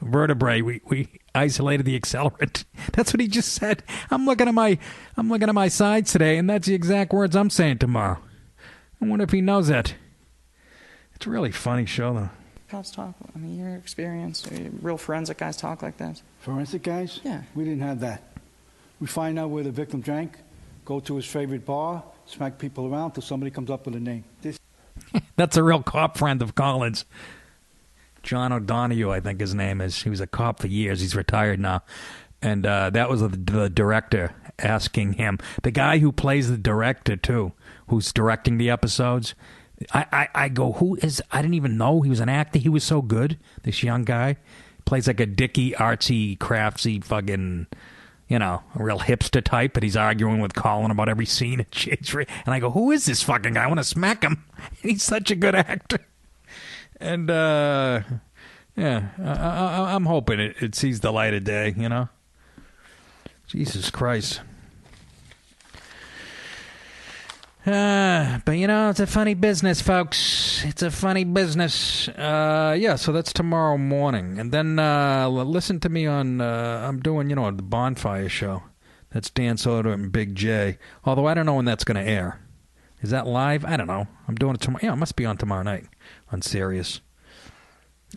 vertebrae. We isolated the accelerant. That's what he just said. I'm looking at my sides today, and that's the exact words I'm saying tomorrow. I wonder if he knows that. It's a really funny show, though. Cops talk. I mean, your experience, real forensic guys talk like that. Forensic guys? Yeah. We didn't have that. We find out where the victim drank, go to his favorite bar, smack people around till somebody comes up with a name. That's a real cop friend of Colin's. John O'Donoghue, I think his name is. He was a cop for years. He's retired now. And that was the director asking him. The guy who plays the director, too, who's directing the episodes. I go, who is... I didn't even know he was an actor. He was so good, this young guy. Plays like a dicky, artsy, craftsy, fucking... a real hipster type, but he's arguing with Colin about every scene. And I go, who is this fucking guy? I want to smack him. He's such a good actor. And, yeah, I'm hoping it sees the light of day, Jesus Christ. But, it's a funny business, folks. It's a funny business. Yeah, so that's tomorrow morning. And then listen to me on, I'm doing, the Bonfire Show. That's Dan Soder and Big J. Although I don't know when that's going to air. Is that live? I don't know. I'm doing it tomorrow. Yeah, it must be on tomorrow night on Sirius.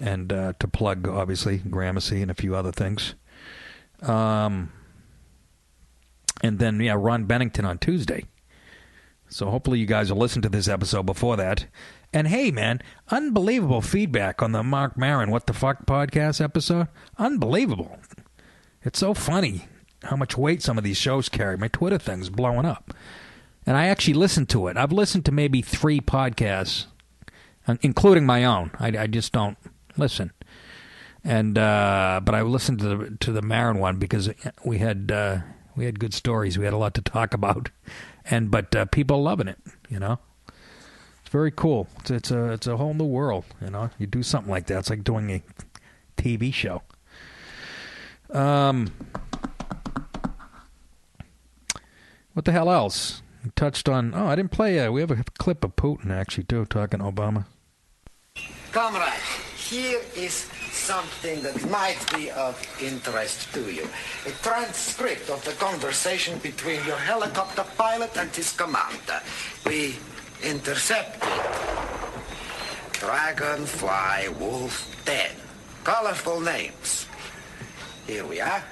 And to plug, obviously, Gramercy and a few other things. And then, yeah, Ron Bennington on Tuesday. So hopefully you guys will listen to this episode before that. And hey, man, unbelievable feedback on the Mark Maron What the Fuck podcast episode. Unbelievable. It's so funny how much weight some of these shows carry. My Twitter thing's blowing up. And I actually listened to it. I've listened to maybe 3 podcasts, including my own. I just don't listen. And but I listened to the Maron one because we had good stories. We had a lot to talk about. But people are loving it, you know. It's very cool. It's a whole new world, you know. You do something like that. It's like doing a TV show. What the hell else? We touched on... Oh, I didn't play... we have a clip of Putin, actually, too, talking to Obama. Comrade, here is something that might be of interest to you. A transcript of the conversation between your helicopter pilot and his commander. We intercepted Dragonfly Wolf 10. Colorful names. Here we are.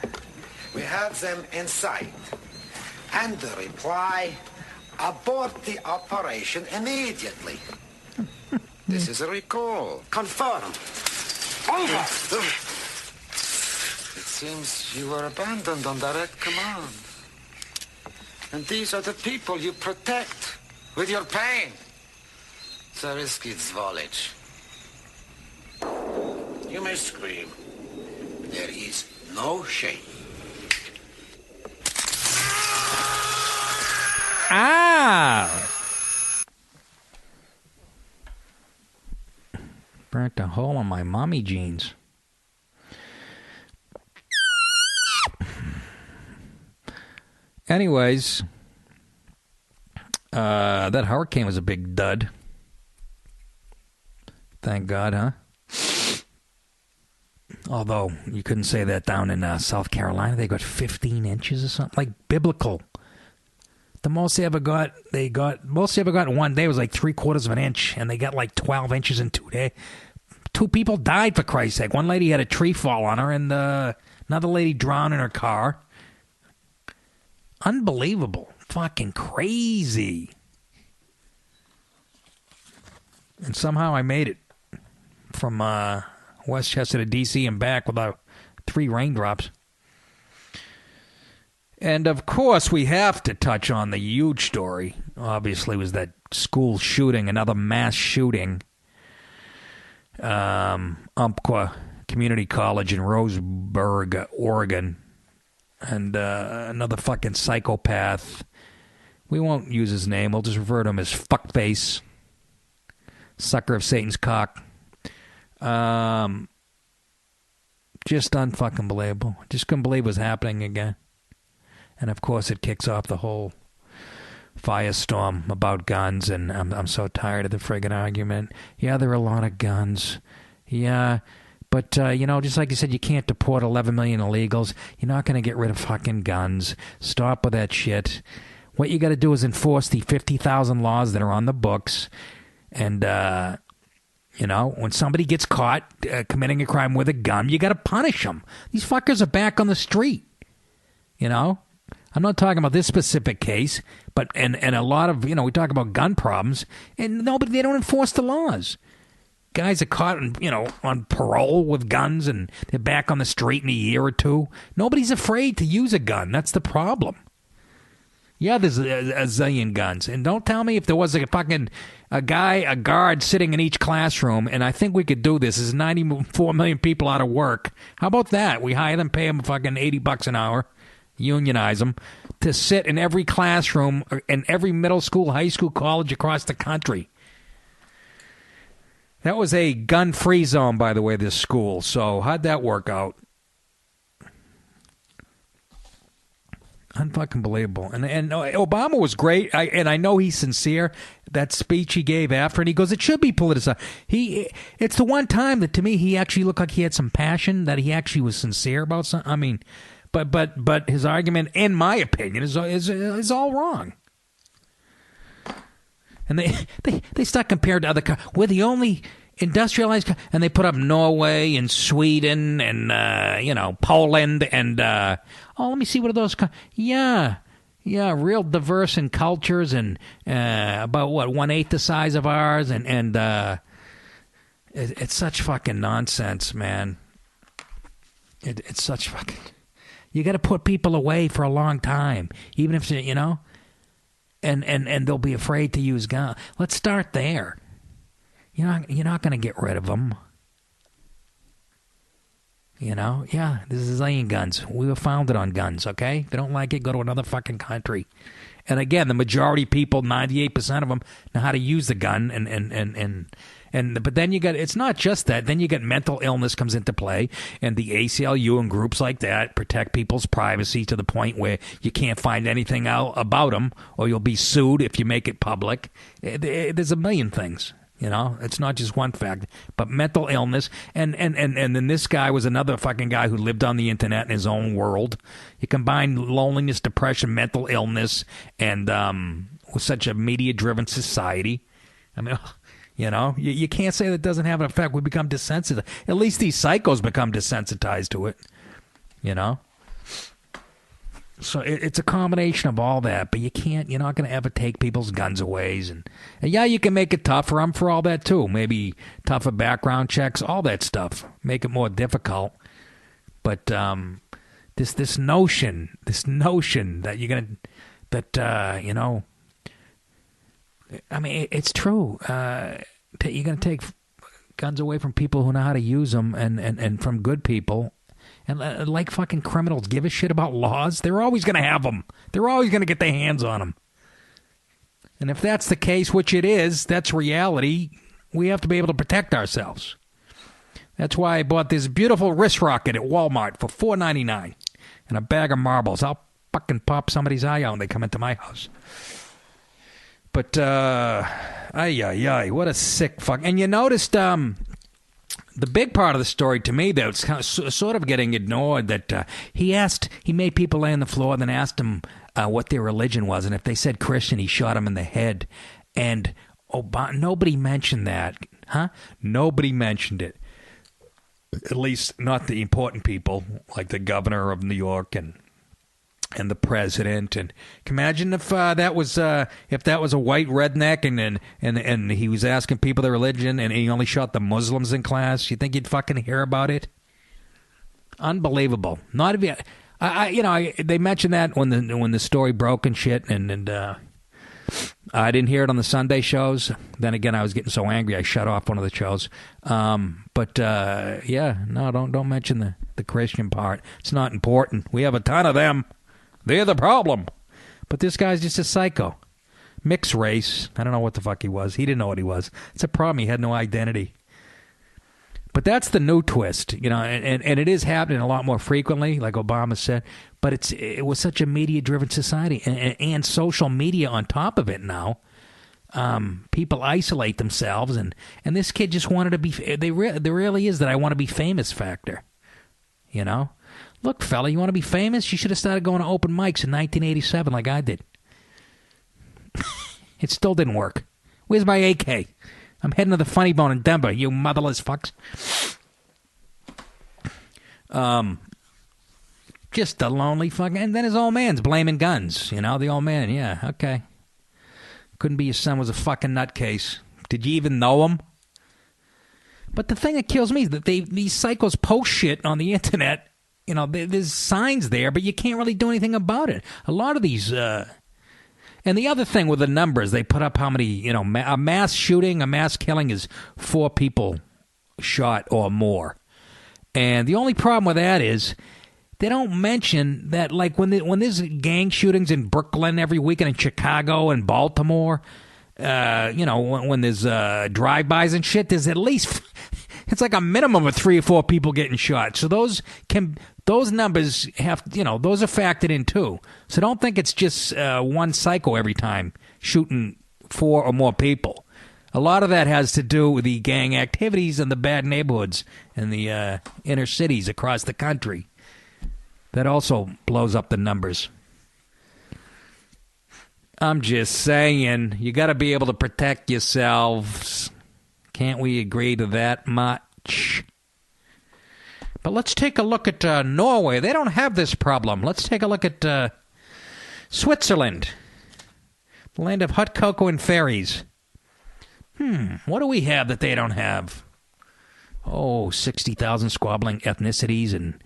We have them in sight. And the reply, abort the operation immediately. This is a recall. Confirm. Over. It seems you were abandoned on direct command. And these are the people you protect with your pain. Zarisky Zvolich. You may scream. There is no shame. Ow! Burnt a hole in my mommy jeans. Anyways, that hurricane was a big dud. Thank God, huh? Although, you couldn't say that down in South Carolina. They got 15 inches or something. Like biblical. The most they ever got in one day was like 3/4 of an inch, and they got like 12 inches in 2 days. 2 people died, for Christ's sake. One lady had a tree fall on her, and another lady drowned in her car. Unbelievable. Fucking crazy. And somehow I made it from Westchester to D.C. and back without 3 raindrops. And, of course, we have to touch on the huge story, obviously, was that school shooting, another mass shooting. Umpqua Community College in Roseburg, Oregon. And another fucking psychopath. We won't use his name. We'll just refer to him as Fuckface. Sucker of Satan's cock. Just unfucking believable. Just couldn't believe it was happening again. And, of course, it kicks off the whole firestorm about guns, and I'm so tired of the friggin' argument. Yeah, there are a lot of guns. Yeah, but, just like you said, you can't deport 11 million illegals. You're not going to get rid of fucking guns. Stop with that shit. What you got to do is enforce the 50,000 laws that are on the books. And, when somebody gets caught committing a crime with a gun, you got to punish them. These fuckers are back on the street, I'm not talking about this specific case, but and a lot of, we talk about gun problems, and they don't enforce the laws. Guys are caught, on parole with guns, and they're back on the street in a year or 2. Nobody's afraid to use a gun. That's the problem. Yeah, there's a zillion guns. And don't tell me if there was a guard sitting in each classroom, and I think we could do this. There's 94 million people out of work. How about that? We hire them, pay them fucking $80 an hour. Unionize them, to sit in every classroom in every middle school, high school, college across the country. That was a gun-free zone, by the way, this school. So how'd that work out? Unfucking believable. And Obama was great, and I know he's sincere. That speech he gave after, and he goes, it should be politicized. It's the one time that, to me, he actually looked like he had some passion, that he actually was sincere about something. I mean... But his argument, in my opinion, is all wrong. And they start comparing to other countries. We're the only industrialized, and they put up Norway and Sweden and Poland and let me see, what are those? Yeah, Yeah, real diverse in cultures and about, 1/8 the size of ours. And it's such fucking nonsense, man. It's such fucking... You got to put people away for a long time, even if, and they'll be afraid to use guns. Let's start there. You're not going to get rid of them. Yeah, this is alien guns. We were founded on guns, okay? If they don't like it, go to another fucking country. And again, the majority of people, 98% of them, know how to use the gun. But then you got, it's not just that. Then you get mental illness comes into play, and the ACLU and groups like that protect people's privacy to the point where you can't find anything out about them, or you'll be sued if you make it public. There's a million things. It's not just one fact, but mental illness. And then this guy was another fucking guy who lived on the internet in his own world. You combine loneliness, depression, mental illness, and with such a media-driven society. I mean, you can't say that doesn't have an effect. We become desensitized. At least these psychos become desensitized to it, So it's a combination of all that, but you're not going to ever take people's guns away. And yeah, you can make it tougher. I'm for all that too. Maybe tougher background checks, all that stuff. Make it more difficult. But this notion that you're going to, I mean, it's true. You're going to take guns away from people who know how to use them and from good people. And like fucking criminals give a shit about laws, they're always going to have them. They're always going to get their hands on them. And if that's the case, which it is, that's reality, we have to be able to protect ourselves. That's why I bought this beautiful wrist rocket at Walmart for $4.99 and a bag of marbles. I'll fucking pop somebody's eye out when they come into my house. But, what a sick fuck. And you noticed, the big part of the story to me, though, it's kind of, sort of getting ignored, that he made people lay on the floor and then asked them what their religion was. And if they said Christian, he shot them in the head. And nobody mentioned that. Huh? Nobody mentioned it. At least not the important people, like the governor of New York and the president. And can you imagine if that was a white redneck and he was asking people their religion and he only shot the Muslims in class? You think you'd fucking hear about it? Unbelievable. Not even they mentioned that when the story broke and shit, and I didn't hear it on the Sunday shows. Then again, I was getting so angry I shut off one of the shows. Don't mention the Christian part. It's not important. We have a ton of them. They're the problem. But this guy's just a psycho. Mixed race. I don't know what the fuck he was. He didn't know what he was. It's a problem. He had no identity. But that's the new twist, and it is happening a lot more frequently, like Obama said. But it was such a media-driven society, and social media on top of it now. People isolate themselves, and this kid just wanted to be... There really is that I want to be famous factor, Look, fella, you want to be famous? You should have started going to open mics in 1987 like I did. It still didn't work. Where's my AK? I'm heading to the Funny Bone in Denver, you motherless fucks. Just a lonely fucking... And then his old man's blaming guns, the old man, yeah, okay. Couldn't be his son was a fucking nutcase. Did you even know him? But the thing that kills me is that these psychos post shit on the internet. There's signs there, but you can't really do anything about it. A lot of these... And the other thing with the numbers, they put up how many, a mass shooting, a mass killing is 4 people shot or more. And the only problem with that is they don't mention that, like, when there's gang shootings in Brooklyn every weekend, in Chicago and Baltimore, when there's drive-bys and shit, there's at least... It's like a minimum of 3 or 4 people getting shot. So those numbers have, those are factored in too. So don't think it's just one psycho every time shooting 4 or more people. A lot of that has to do with the gang activities in the bad neighborhoods in the inner cities across the country. That also blows up the numbers. I'm just saying, you got to be able to protect yourselves. Can't we agree to that much? But let's take a look at Norway. They don't have this problem. Let's take a look at Switzerland. The land of hot cocoa and fairies. What do we have that they don't have? 60,000 squabbling ethnicities and,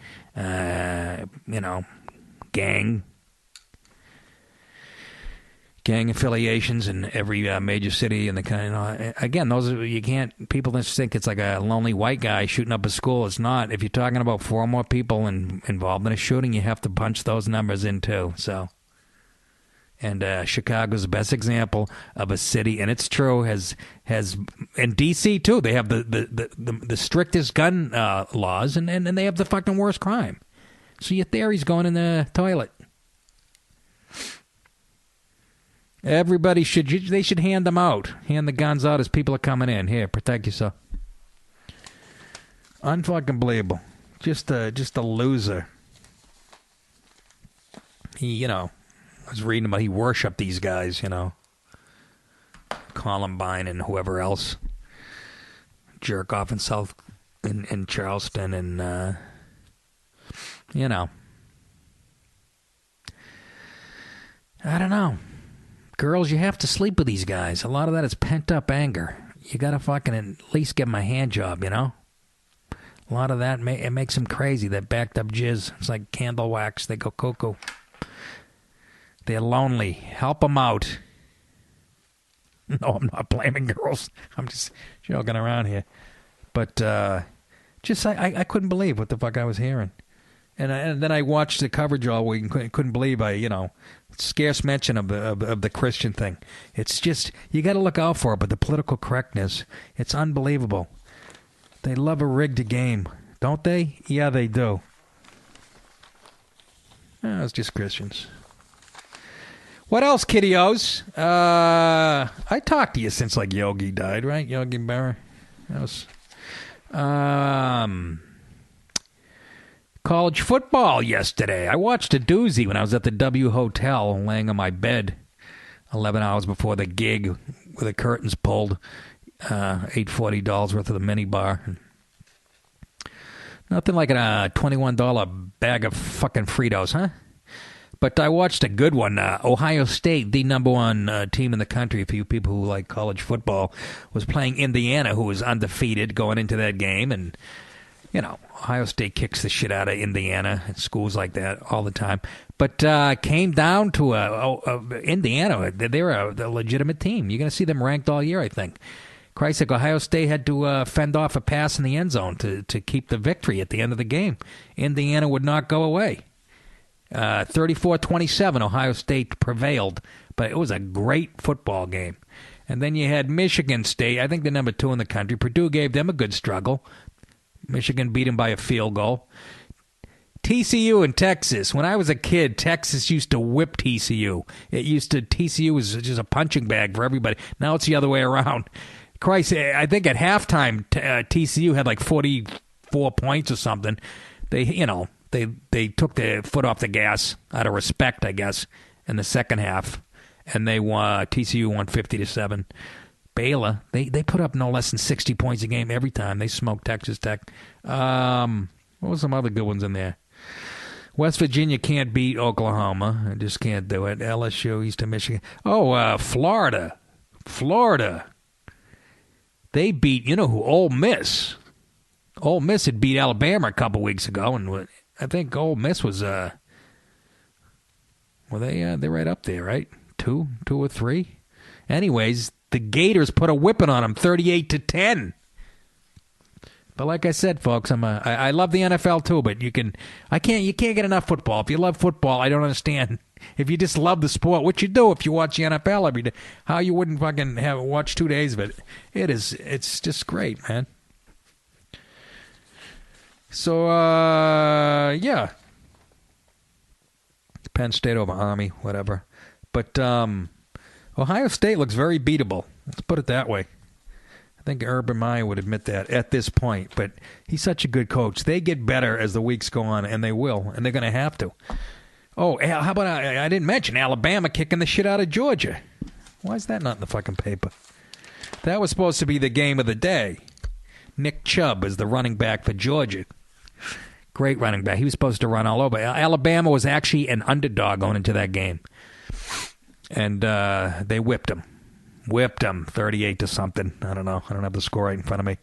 gang affiliations in every major city in the country. Again, people just think it's like a lonely white guy shooting up a school. It's not. If you're talking about 4 more people involved in a shooting, you have to punch those numbers in too. So, and Chicago's the best example of a city, and it's true, has and DC too. They have the strictest gun laws, and they have the fucking worst crime. So your theory's going in the toilet. Everybody should hand them out. Hand the guns out as people are coming in. Here, protect yourself. Unfucking believable. Just a loser. He, I was reading about he worshipped these guys, Columbine and whoever else. Jerk off in Charleston and I don't know. Girls, you have to sleep with these guys. A lot of that is pent-up anger. You got to fucking at least give them a hand job, A lot of that, it makes them crazy, that backed-up jizz. It's like candle wax. They go cuckoo. They're lonely. Help them out. No, I'm not blaming girls. I'm just joking around here. But I couldn't believe what the fuck I was hearing. And then I watched the coverage all week and couldn't believe scarce mention of the Christian thing. It's just, you got to look out for it, but the political correctness, it's unbelievable. They love a rigged game, don't they? Yeah, they do. It's just Christians. What else, kiddios? I talked to you since Yogi died, right? Yogi Berra. That was college football yesterday. I watched a doozy when I was at the W Hotel, laying on my bed 11 hours before the gig with the curtains pulled. $840 worth of the minibar. Nothing like a $21 bag of fucking Fritos, huh? But I watched a good one. Ohio State, the number one team in the country, for you people who like college football, was playing Indiana, who was undefeated going into that game. And, Ohio State kicks the shit out of Indiana and schools like that all the time. But came down to Indiana. They're a legitimate team. You're going to see them ranked all year, I think. Christ, Ohio State had to fend off a pass in the end zone to keep the victory at the end of the game. Indiana would not go away. 34-27, Ohio State prevailed, but it was a great football game. And then you had Michigan State, I think they're number 2 in the country. Purdue gave them a good struggle. Michigan beat them by a field goal. TCU and Texas. When I was a kid, Texas used to whip TCU. TCU was just a punching bag for everybody. Now it's the other way around. Christ, I think at halftime, TCU had 44 points or something. They took their foot off the gas out of respect, I guess, in the second half, and they won. TCU won 50-7. Baylor, they put up no less than 60 points a game every time. They smoked Texas Tech. What was some other good ones in there? West Virginia can't beat Oklahoma. I just can't do it. LSU, Eastern Michigan. Florida. They beat, who? Ole Miss. Ole Miss had beat Alabama a couple weeks ago, and I think Ole Miss was, they're right up there, right? 2 or 3? Anyways, the Gators put a whipping on them, 38-10. But like I said, folks, I love the NFL too, but you can't get enough football. If you love football, I don't understand. If you just love the sport, what you do if you watch the NFL every day, how you wouldn't fucking watch 2 days of it. It's just great, man. So, yeah. Penn State over Army, whatever. But Ohio State looks very beatable. Let's put it that way. I think Urban Meyer would admit that at this point. But he's such a good coach. They get better as the weeks go on, and they will. And they're going to have to. Oh, how about I didn't mention Alabama kicking the shit out of Georgia. Why is that not in the fucking paper? That was supposed to be the game of the day. Nick Chubb is the running back for Georgia. Great running back. He was supposed to run all over. Alabama was actually an underdog going into that game. And they whipped him. Whipped him 38 to something. I don't know. I don't have the score right in front of me.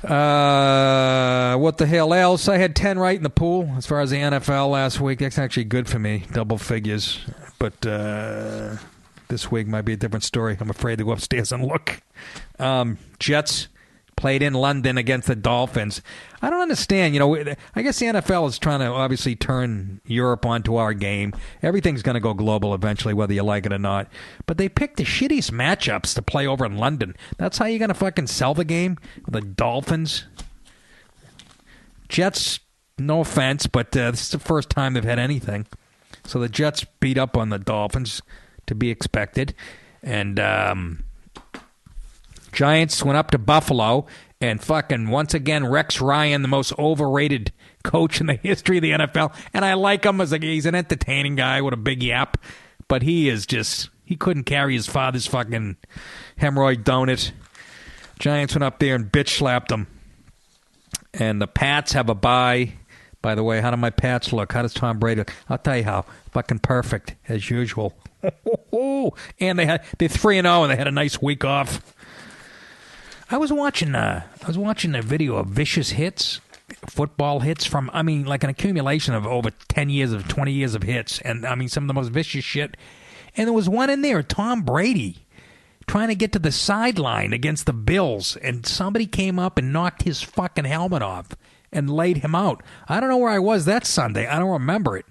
What the hell else? I had 10 right in the pool as far as the NFL last week. That's actually good for me. Double figures. But this week might be a different story. I'm afraid to go upstairs and look. Jets played in London against the Dolphins. I don't understand. I guess the NFL is trying to obviously turn Europe onto our game. Everything's going to go global eventually, whether you like it or not. But they picked the shittiest matchups to play over in London. That's how you're going to fucking sell the game? The Dolphins? Jets, no offense, but this is the first time they've had anything. So the Jets beat up on the Dolphins, to be expected. And Giants went up to Buffalo, and fucking once again, Rex Ryan, the most overrated coach in the history of the NFL. And I like him he's an entertaining guy with a big yap, but he couldn't carry his father's fucking hemorrhoid donut. Giants went up there and bitch slapped them. And the Pats have a bye. By the way, how do my Pats look? How does Tom Brady look? I'll tell you how. Fucking perfect, as usual. And they're 3-0, and they had a nice week off. I was watching a video of vicious hits, football hits from, like an accumulation of over 10 years of 20 years of hits, and some of the most vicious shit. And there was one in there, Tom Brady, trying to get to the sideline against the Bills, and somebody came up and knocked his fucking helmet off and laid him out. I don't know where I was that Sunday. I don't remember it.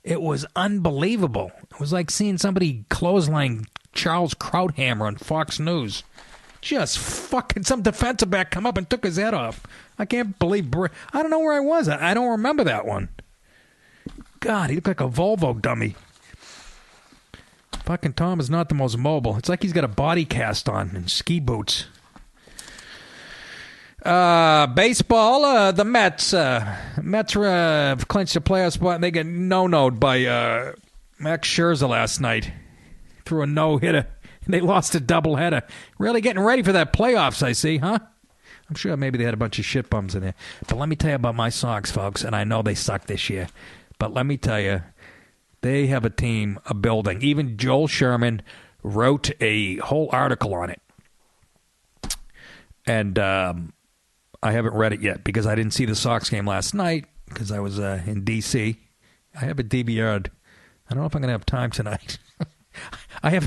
It was unbelievable. It was like seeing somebody clothesline Charles Krauthammer on Fox News. Just fucking some defensive back come up and took his head off. I can't believe... I don't know where I was. I don't remember that one. God, he looked like a Volvo dummy. Fucking Tom is not the most mobile. It's like he's got a body cast on and ski boots. Baseball, the Mets. Mets have clinched a playoff spot, and they get no-no'd by Max Scherzer last night. Threw a no-hitter. And they lost a doubleheader. Really getting ready for that playoffs, I see, huh? I'm sure maybe they had a bunch of shit bums in there. But let me tell you about my Sox, folks, and I know they suck this year. But let me tell you, they have a team, a building. Even Joel Sherman wrote a whole article on it. And I haven't read it yet because I didn't see the Sox game last night because I was in D.C. I have a DVR'd. I don't know if I'm going to have time tonight. I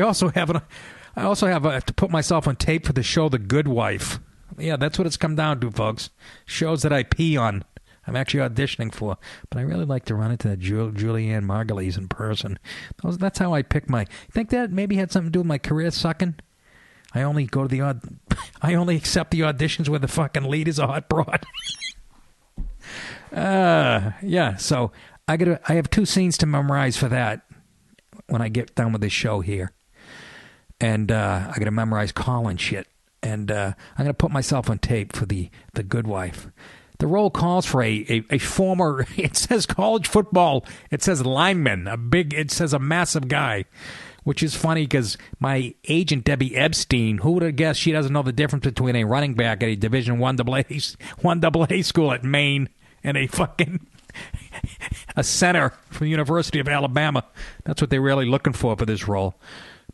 also have to put myself on tape for the show The Good Wife. Yeah, that's what it's come down to, folks. Shows that I pee on. I'm actually auditioning for. But I really like to run into Julianne Margulies in person. That's how I pick my... Think that maybe had something to do with my career sucking? I only go to I only accept the auditions where the fucking lead is a hot broad. Yeah, so I have 2 scenes to memorize for that. When I get done with this show here. And I got to memorize call-in shit. And I'm going to put myself on tape for the Good Wife. The role calls for a former, it says college football, it says lineman, it says a massive guy, which is funny because my agent, Debbie Epstein, who would have guessed she doesn't know the difference between a running back at a Division I AA school at Maine and a fucking... a center from the University of Alabama. That's what they're really looking for this role.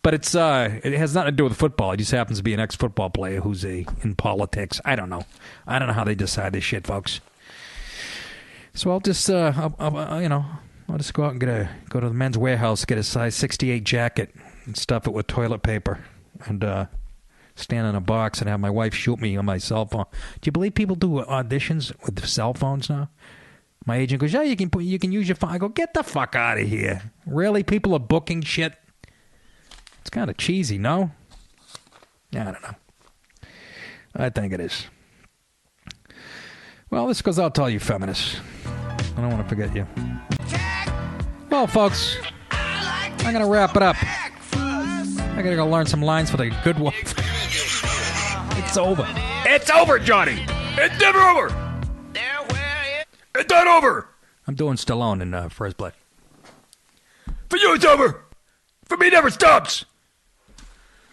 But it has nothing to do with football. He just happens to be an ex-football player who's in politics. I don't know. I don't know how they decide this shit, folks. So I'll just, I'll just go out and go to the Men's Warehouse, get a size 68 jacket, and stuff it with toilet paper, and stand in a box and have my wife shoot me on my cell phone. Do you believe people do auditions with cell phones now? My agent goes, yeah, you can use your phone. I go, get the fuck out of here. Really? People are booking shit? It's kind of cheesy, no? I don't know. I think it is. Well, this goes out to all you feminists. I don't want to forget you. Well, folks, I'm going to wrap it up. I got to go learn some lines for the Good Wife. It's over. It's over, Johnny. It's never over. It's not over. I'm doing Stallone in First Blood. For you, it's over. For me, it never stops.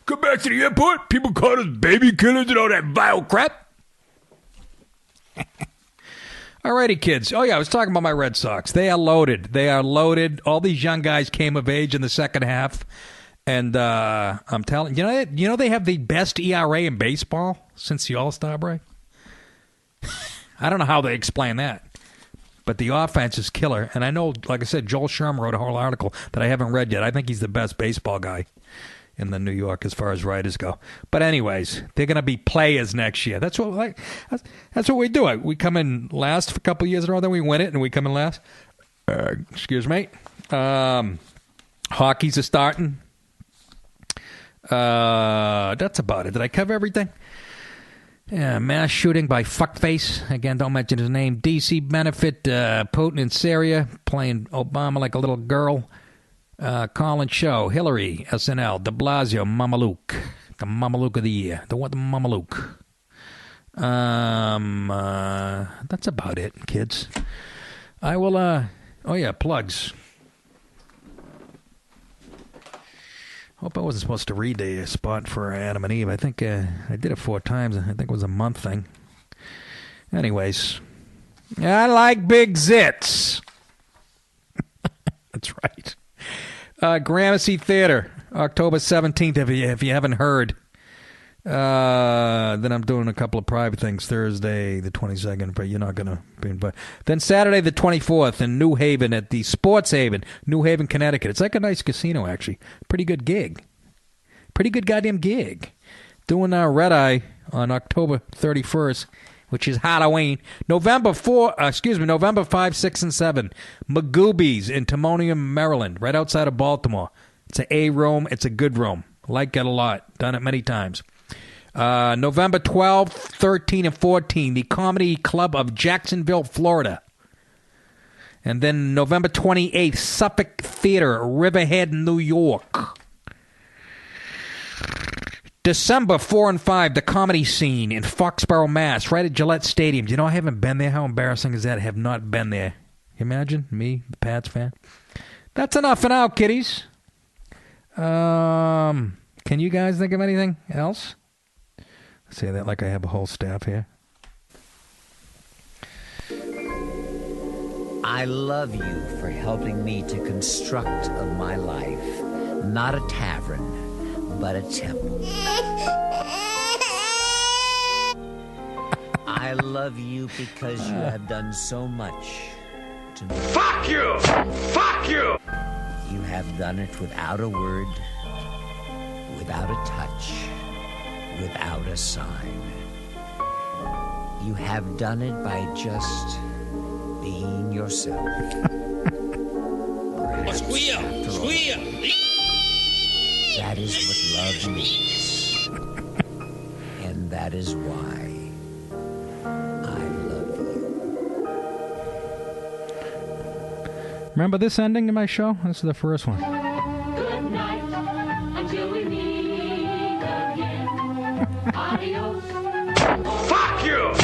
Come back to the airport. People call us baby killers and all that vile crap. All All righty, kids. Oh, yeah, I was talking about my Red Sox. They are loaded. They are loaded. All these young guys came of age in the second half. And I'm telling you, they have the best ERA in baseball since the All-Star break? I don't know how they explain that. But the offense is killer. And I know, like I said, Joel Sherman wrote a whole article that I haven't read yet. I think he's the best baseball guy in the New York as far as writers go. But anyways, they're going to be players next year. That's what we do. We come in last for a couple of years in a row, then we win it, and we come in last. Excuse me. Hockey's are starting. That's about it. Did I cover everything? Yeah, mass shooting by fuckface. Again, don't mention his name. D.C. benefit. Putin in Syria playing Obama like a little girl. Colin Show. Hillary. SNL. De Blasio. Mamaluke. The Mamaluke of the year. The Mamaluke. That's about it, kids. I will. Oh yeah, plugs. Hope I wasn't supposed to read the spot for Adam and Eve. I think I did it 4 times. I think it was a month thing. Anyways, I like big zits. That's right. Gramercy Theater, October 17th, if you haven't heard. Then I'm doing a couple of private things. Thursday, the 22nd, but you're not going to be invited. Then Saturday, the 24th, in New Haven at the Sports Haven, New Haven, Connecticut. It's like a nice casino, actually. Pretty good gig. Pretty good goddamn gig. Doing Red Eye on October 31st, which is Halloween. November 5, 6, and 7. Magoobies in Timonium, Maryland, right outside of Baltimore. It's an A room. It's a good room. Like it a lot. Done it many times. November 12, 13, and 14, the Comedy Club of Jacksonville, Florida. And then November 28th, Suffolk Theater, Riverhead, New York. December 4 and 5, the Comedy Scene in Foxborough, Mass., right at Gillette Stadium. Do you know I haven't been there? How embarrassing is that? I have not been there. Can you imagine? Me, the Pats fan. That's enough for now, kiddies. Can you guys think of anything else? I say that like I have a whole staff here. I love you for helping me to construct of my life, not a tavern, but a temple. I love you because you have done so much to me. Fuck you! Fuck you! You have done it without a word, without a touch, without a sign. You have done it by just being yourself. Squeal! Squeal! That is what love means. And that is why I love you. Remember this ending of my show? This is the first one. Good night until we meet again. Adios. Fuck you!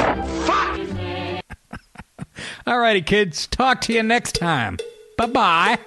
Fuck! All righty, kids. Talk to you next time. Bye-bye.